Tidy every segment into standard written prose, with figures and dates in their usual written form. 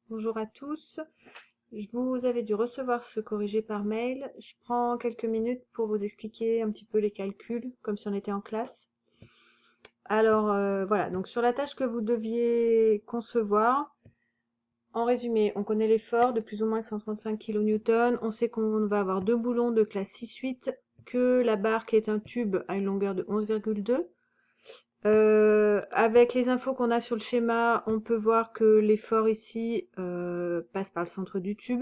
Bonjour à tous. Vous avez dû recevoir ce corrigé par mail. Je prends quelques minutes pour vous expliquer un petit peu les calculs, comme si on était en classe. Alors voilà, donc sur la tâche que vous deviez concevoir, en résumé, on connaît l'effort de plus ou moins 135 kN. On sait qu'on va avoir deux boulons de classe 6-8, que la barre qui est un tube a une longueur de 11,2. Avec les infos qu'on a sur le schéma, on peut voir que l'effort ici passe par le centre du tube.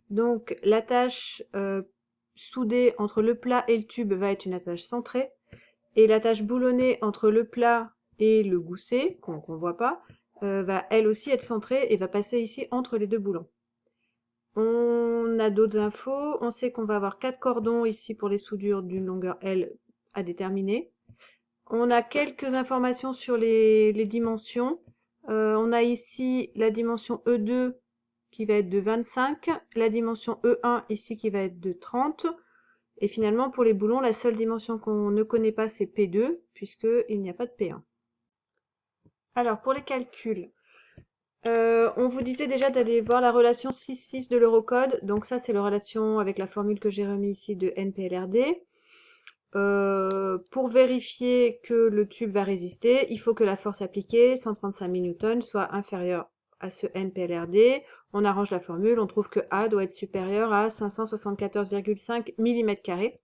Donc l'attache soudée entre le plat et le tube va être une attache centrée. Et l'attache boulonnée entre le plat et le gousset, qu'on ne voit pas, va elle aussi être centrée et va passer ici entre les deux boulons. On a d'autres infos. On sait qu'on va avoir 4 cordons ici pour les soudures d'une longueur L à déterminer. On a quelques informations sur les dimensions. On a ici la dimension E2 qui va être de 25, la dimension E1 ici qui va être de 30. Et finalement, pour les boulons, la seule dimension qu'on ne connaît pas, c'est P2, puisqu'il n'y a pas de P1. Alors, pour les calculs, on vous disait déjà d'aller voir la relation 6,6 de l'Eurocode. Donc ça, c'est la relation avec la formule que j'ai remise ici de NPLRD. Pour vérifier que le tube va résister, il faut que la force appliquée, 135 N, soit inférieure à ce NPLRD. On arrange la formule, on trouve que A doit être supérieur à 574,5 mm²,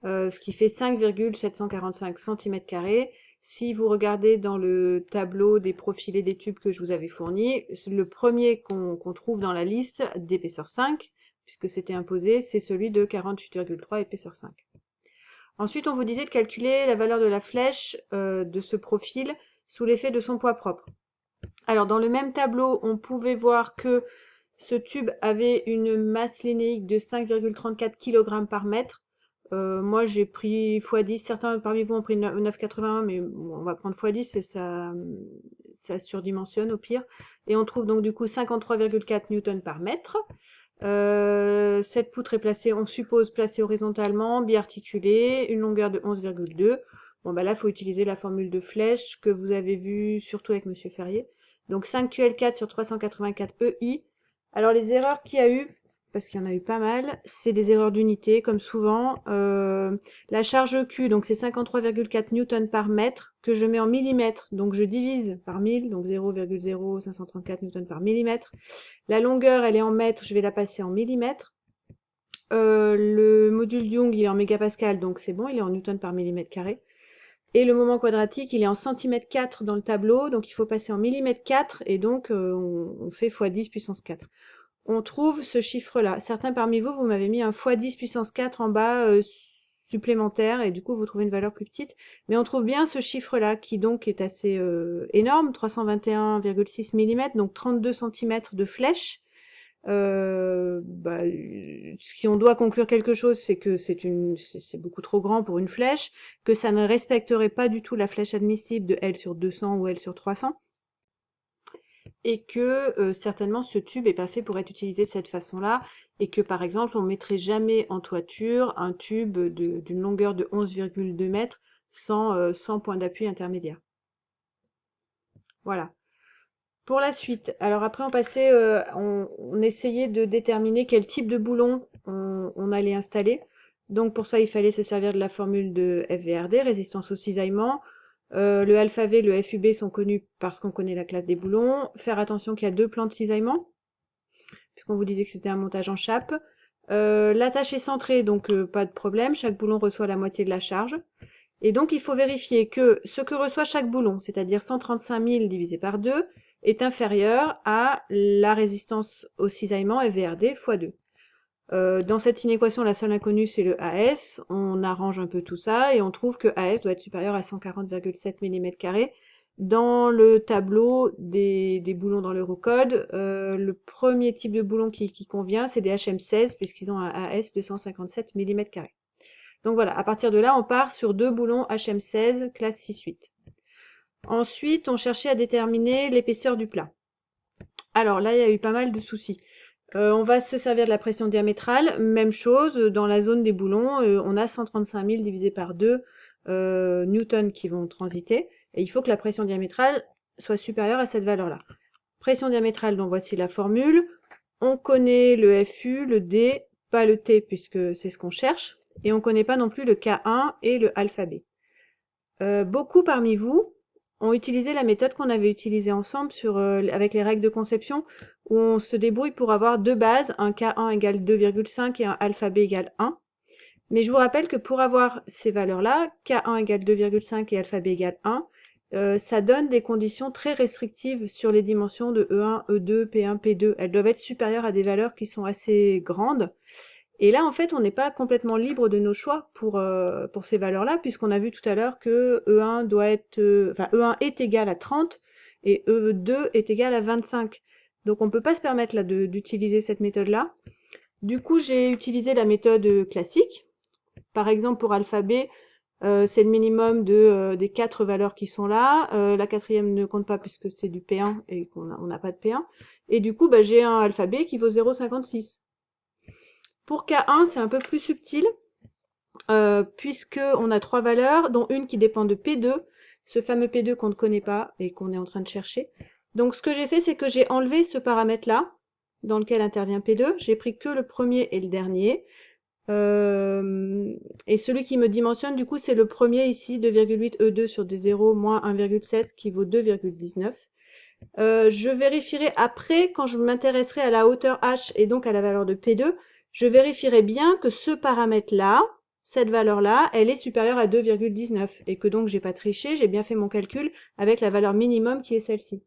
ce qui fait 5,745 cm². Si vous regardez dans le tableau des profilés des tubes que je vous avais fourni, le premier qu'on trouve dans la liste d'épaisseur 5, puisque c'était imposé, c'est celui de 48,3 épaisseur 5. Ensuite, on vous disait de calculer la valeur de la flèche de ce profil sous l'effet de son poids propre. Alors, dans le même tableau, on pouvait voir que ce tube avait une masse linéique de 5,34 kg par mètre. Moi, j'ai pris x10. Certains parmi vous ont pris 9,81, mais bon, on va prendre x10 et ça surdimensionne au pire. Et on trouve donc du coup 53,4 N par mètre. Cette poutre est placée, on suppose, placée horizontalement, biarticulée, une longueur de 11,2. Bon, bah là, il faut utiliser la formule de flèche que vous avez vue surtout avec Monsieur Ferrier. Donc 5QL4 sur 384 EI. Alors les erreurs qu'il y a eu, parce qu'il y en a eu pas mal, c'est des erreurs d'unité, comme souvent. La charge Q, donc c'est 53,4 N par mètre, que je mets en millimètres, donc je divise par 1000, donc 0,0534 N par millimètre. La longueur, elle est en mètres, je vais la passer en millimètres. Le module Young, il est en mégapascal, donc c'est bon, il est en newton par millimètre carré. Et le moment quadratique, il est en centimètre 4 dans le tableau, donc il faut passer en millimètre 4, et donc on fait x 10 puissance 4. On trouve ce chiffre-là. Certains parmi vous, vous m'avez mis un x 10 puissance 4 en bas supplémentaire, et du coup vous trouvez une valeur plus petite. Mais on trouve bien ce chiffre-là, qui donc est assez énorme, 321,6 mm, donc 32 cm de flèche. Si on doit conclure quelque chose, c'est que c'est beaucoup trop grand pour une flèche, que ça ne respecterait pas du tout la flèche admissible de L sur 200 ou L sur 300, et que certainement ce tube n'est pas fait pour être utilisé de cette façon-là, et que par exemple on ne mettrait jamais en toiture un tube d'une longueur de 11,2 mètres sans point d'appui intermédiaire. Voilà. Pour la suite, alors après on passait, on essayait de déterminer quel type de boulon on allait installer. Donc pour ça, il fallait se servir de la formule de FVRD, résistance au cisaillement. Le alpha V, le FUB sont connus parce qu'on connaît la classe des boulons. Faire attention qu'il y a deux plans de cisaillement, puisqu'on vous disait que c'était un montage en chape. L'attache est centrée, donc pas de problème, chaque boulon reçoit la moitié de la charge. Et donc, il faut vérifier que ce que reçoit chaque boulon, c'est-à-dire 135 000 divisé par 2, est inférieur à la résistance au cisaillement FVRD x 2. Dans cette inéquation, la seule inconnue, c'est le AS. On arrange un peu tout ça et on trouve que AS doit être supérieur à 140,7 mm². Dans le tableau des boulons dans l'Eurocode, le premier type de boulon qui convient, c'est des HM16, puisqu'ils ont un AS de 157 mm². Donc voilà, à partir de là, on part sur deux boulons HM16 classe 6-8. Ensuite, on cherchait à déterminer l'épaisseur du plat. Alors là, il y a eu pas mal de soucis. On va se servir de la pression diamétrale. Même chose, dans la zone des boulons, on a 135 000 divisé par 2 newtons qui vont transiter. Et il faut que la pression diamétrale soit supérieure à cette valeur-là. Pression diamétrale, donc voici la formule. On connaît le FU, le D, pas le T puisque c'est ce qu'on cherche. Et on ne connaît pas non plus le K1 et le alpha B. Beaucoup parmi vous ont utilisé la méthode qu'on avait utilisée ensemble avec les règles de conception, où on se débrouille pour avoir deux bases, un K1 égale 2,5 et un alpha B égale 1. Mais je vous rappelle que pour avoir ces valeurs-là, K1 égale 2,5 et alpha B égale 1, ça donne des conditions très restrictives sur les dimensions de E1, E2, P1, P2. Elles doivent être supérieures à des valeurs qui sont assez grandes. Et là, en fait, on n'est pas complètement libre de nos choix pour ces valeurs-là, puisqu'on a vu tout à l'heure que E1 doit être, enfin, E1 est égal à 30 et E2 est égal à 25. Donc, on ne peut pas se permettre là d'utiliser cette méthode-là. Du coup, j'ai utilisé la méthode classique. Par exemple, pour alpha B, c'est le minimum des 4 valeurs qui sont là. La quatrième ne compte pas puisque c'est du P1 et qu'on n'a pas de P1. Et du coup, bah, j'ai un alpha B qui vaut 0,56. Pour K1, c'est un peu plus subtil, puisqu'on a 3 valeurs, dont une qui dépend de P2, ce fameux P2 qu'on ne connaît pas et qu'on est en train de chercher. Donc ce que j'ai fait, c'est que j'ai enlevé ce paramètre-là, dans lequel intervient P2. J'ai pris que le premier et le dernier. Et celui qui me dimensionne, du coup, c'est le premier ici, 2,8 E2 sur des 0 moins 1,7 qui vaut 2,19. Je vérifierai après, quand je m'intéresserai à la hauteur h et donc à la valeur de P2, je vérifierai bien que ce paramètre-là, cette valeur-là, elle est supérieure à 2,19 et que donc j'ai pas triché, j'ai bien fait mon calcul avec la valeur minimum qui est celle-ci.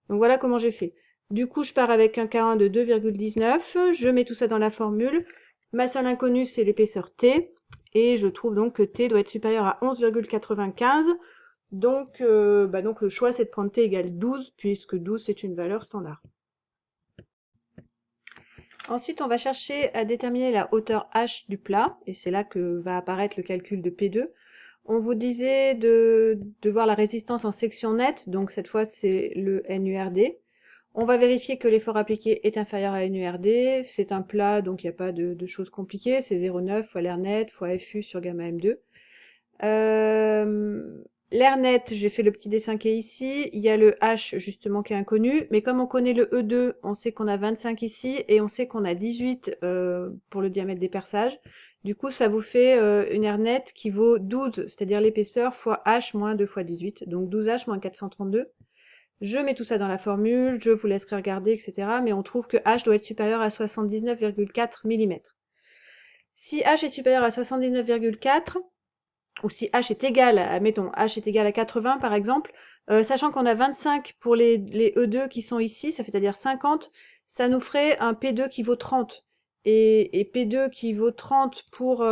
Donc voilà comment j'ai fait. Du coup, je pars avec un K1 de 2,19, je mets tout ça dans la formule. Ma seule inconnue, c'est l'épaisseur T, et je trouve donc que T doit être supérieur à 11,95. Donc le choix, c'est de prendre T égale 12, puisque 12, c'est une valeur standard. Ensuite, on va chercher à déterminer la hauteur h du plat, et c'est là que va apparaître le calcul de P2. On vous disait de voir la résistance en section nette, donc cette fois, c'est le NURD. On va vérifier que l'effort appliqué est inférieur à NURD. C'est un plat, donc il n'y a pas de choses compliquées. C'est 0,9 fois l'air net fois FU sur gamma M2. L'air net, j'ai fait le petit dessin qui est ici. Il y a le H justement qui est inconnu. Mais comme on connaît le E2, on sait qu'on a 25 ici et on sait qu'on a 18 pour le diamètre des perçages. Du coup, ça vous fait une air net qui vaut 12, c'est-à-dire l'épaisseur fois H moins 2 fois 18. Donc 12H moins 432. Je mets tout ça dans la formule, je vous laisserai regarder, etc. Mais on trouve que H doit être supérieur à 79,4 mm. Si H est supérieur à 79,4, ou si H est égal, admettons, H est égal à 80 par exemple, sachant qu'on a 25 pour les E2 qui sont ici, ça fait à dire 50, ça nous ferait un P2 qui vaut 30. Et P2 qui vaut 30 pour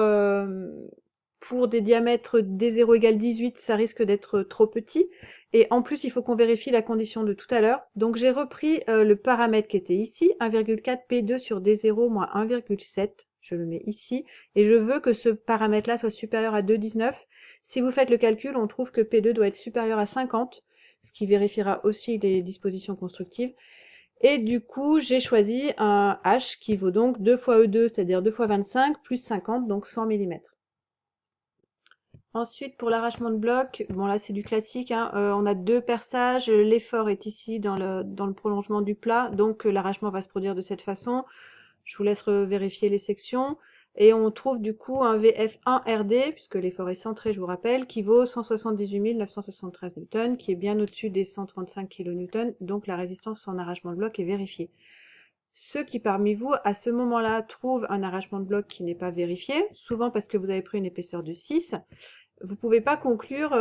des diamètres D0 égale 18, ça risque d'être trop petit. Et en plus, il faut qu'on vérifie la condition de tout à l'heure. Donc j'ai repris le paramètre qui était ici, 1,4 P2 sur D0 moins 1,7. Je le mets ici. Et je veux que ce paramètre-là soit supérieur à 2,19. Si vous faites le calcul, on trouve que P2 doit être supérieur à 50, ce qui vérifiera aussi les dispositions constructives. Et du coup, j'ai choisi un H qui vaut donc 2 fois E2, c'est-à-dire 2 fois 25, plus 50, donc 100 mm. Ensuite, pour l'arrachement de bloc, bon là c'est du classique, hein, on a deux perçages, l'effort est ici dans le prolongement du plat, donc l'arrachement va se produire de cette façon. Je vous laisse vérifier les sections. Et on trouve du coup un VF1RD, puisque l'effort est centré, je vous rappelle, qui vaut 178 973 Newton, qui est bien au-dessus des 135 kN, donc la résistance en arrachement de bloc est vérifiée. Ceux qui parmi vous, à ce moment-là, trouvent un arrachement de bloc qui n'est pas vérifié, souvent parce que vous avez pris une épaisseur de 6, vous ne pouvez pas conclure,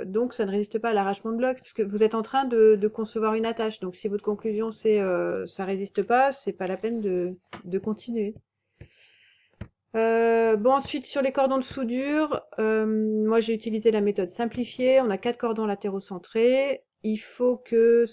donc ça ne résiste pas à l'arrachement de bloc, puisque vous êtes en train de concevoir une attache. Donc si votre conclusion c'est ça résiste pas, c'est pas la peine de continuer. Bon, ensuite sur les cordons de soudure, moi j'ai utilisé la méthode simplifiée. On a 4 cordons latéraux centrés. Il faut que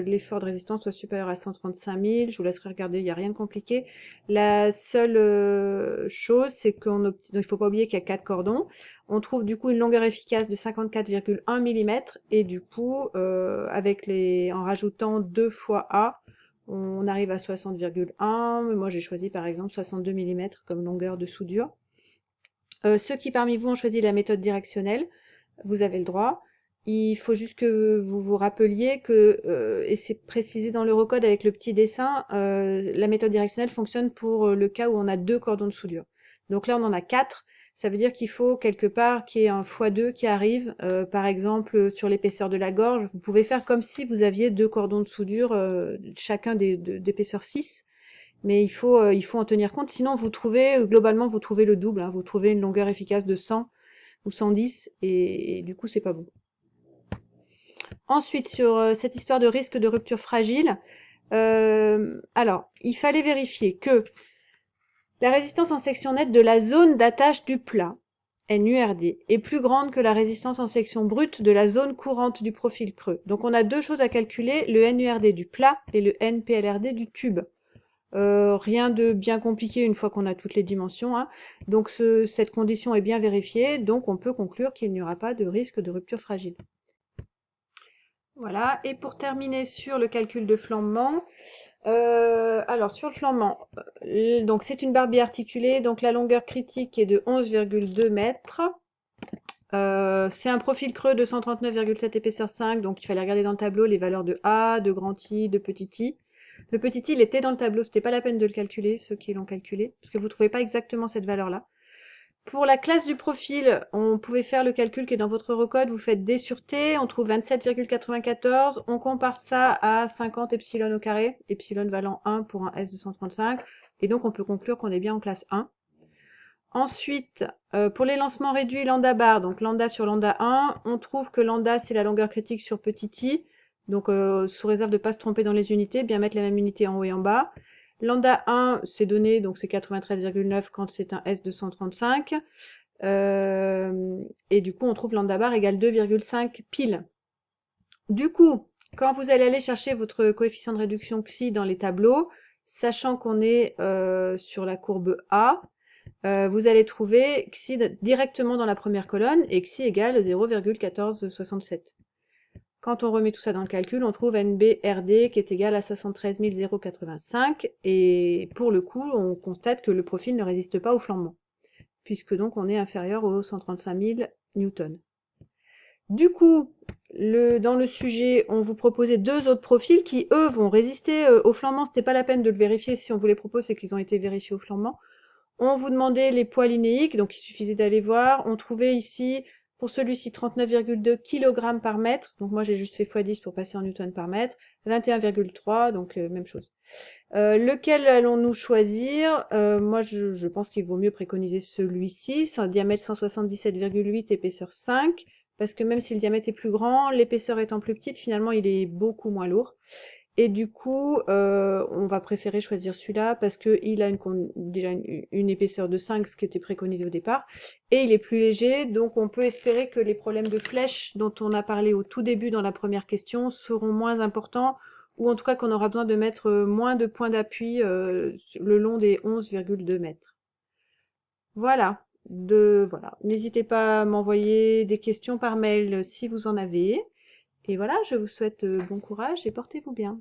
l'effort de résistance soit supérieur à 135 000. Je vous laisserai regarder, il n'y a rien de compliqué. La seule chose, c'est qu'il ne faut pas oublier qu'il y a 4 cordons. On trouve du coup une longueur efficace de 54,1 mm et du coup, en rajoutant 2 fois A, on arrive à 60,1, mais moi j'ai choisi par exemple 62 mm comme longueur de soudure. Ceux qui parmi vous ont choisi la méthode directionnelle, vous avez le droit. il faut juste que vous vous rappeliez que, et c'est précisé dans l'Eurocode avec le petit dessin, la méthode directionnelle fonctionne pour le cas où on a 2 cordons de soudure. Donc là, on en a 4. Ça veut dire qu'il faut quelque part qu'il y ait un x2 qui arrive. Par exemple, sur l'épaisseur de la gorge, vous pouvez faire comme si vous aviez 2 cordons de soudure, chacun d'épaisseur 6. Mais il faut en tenir compte. Sinon, vous trouvez, globalement, vous trouvez le double, hein. Vous trouvez une longueur efficace de 100 ou 110 et du coup, c'est pas bon. Ensuite, sur cette histoire de risque de rupture fragile, alors, il fallait vérifier que la résistance en section nette de la zone d'attache du plat, NURD, est plus grande que la résistance en section brute de la zone courante du profil creux. Donc, on a deux choses à calculer, le NURD du plat et le NPLRD du tube. Rien de bien compliqué une fois qu'on a toutes les dimensions, hein. Donc, cette condition est bien vérifiée, donc on peut conclure qu'il n'y aura pas de risque de rupture fragile. Voilà, et pour terminer sur le calcul de flambement, alors sur le flambement, donc c'est une barbie articulée, donc la longueur critique est de 11,2 mètres. C'est un profil creux de 139,7 épaisseur 5, donc il fallait regarder dans le tableau les valeurs de A, de grand I, de petit i. Le petit i, il était dans le tableau, c'était pas la peine de le calculer, ceux qui l'ont calculé, parce que vous trouvez pas exactement cette valeur-là. Pour la classe du profil, on pouvait faire le calcul qui est dans votre recode, vous faites D sur T, on trouve 27,94, on compare ça à 50 epsilon au carré, epsilon valant 1 pour un S235, et donc on peut conclure qu'on est bien en classe 1. Ensuite, pour les lancements réduits lambda bar, donc lambda sur lambda 1, on trouve que lambda c'est la longueur critique sur petit i, donc sous réserve de ne pas se tromper dans les unités, bien mettre la même unité en haut et en bas. Lambda 1, c'est donné, donc c'est 93,9 quand c'est un S235. Et du coup, on trouve lambda bar égale 2,5 pile. Du coup, quand vous allez aller chercher votre coefficient de réduction xi dans les tableaux, sachant qu'on est sur la courbe A, vous allez trouver xi directement dans la première colonne et xi égale 0,1467. Quand on remet tout ça dans le calcul, on trouve NBRD qui est égal à 73 085 et pour le coup, on constate que le profil ne résiste pas au flambement, puisque donc on est inférieur aux 135 000 newtons. Du coup, dans le sujet, on vous proposait deux autres profils qui, eux, vont résister au flambement. C'était pas la peine de le vérifier. Si on vous les propose, c'est qu'ils ont été vérifiés au flambement. On vous demandait les poids linéiques, donc il suffisait d'aller voir. On trouvait ici, pour celui-ci, 39,2 kg par mètre. Donc moi, j'ai juste fait x10 pour passer en newton par mètre. 21,3, donc même chose. Lequel allons-nous choisir? Moi, je pense qu'il vaut mieux préconiser celui-ci. C'est un diamètre 177,8, épaisseur 5. Parce que même si le diamètre est plus grand, l'épaisseur étant plus petite, finalement, il est beaucoup moins lourd. Et du coup, on va préférer choisir celui-là parce qu'il a déjà une épaisseur de 5, ce qui était préconisé au départ, et il est plus léger, donc on peut espérer que les problèmes de flèche dont on a parlé au tout début dans la première question seront moins importants, ou en tout cas qu'on aura besoin de mettre moins de points d'appui le long des 11,2 mètres. Voilà. Voilà. N'hésitez pas à m'envoyer des questions par mail si vous en avez. Et voilà, je vous souhaite bon courage et portez-vous bien.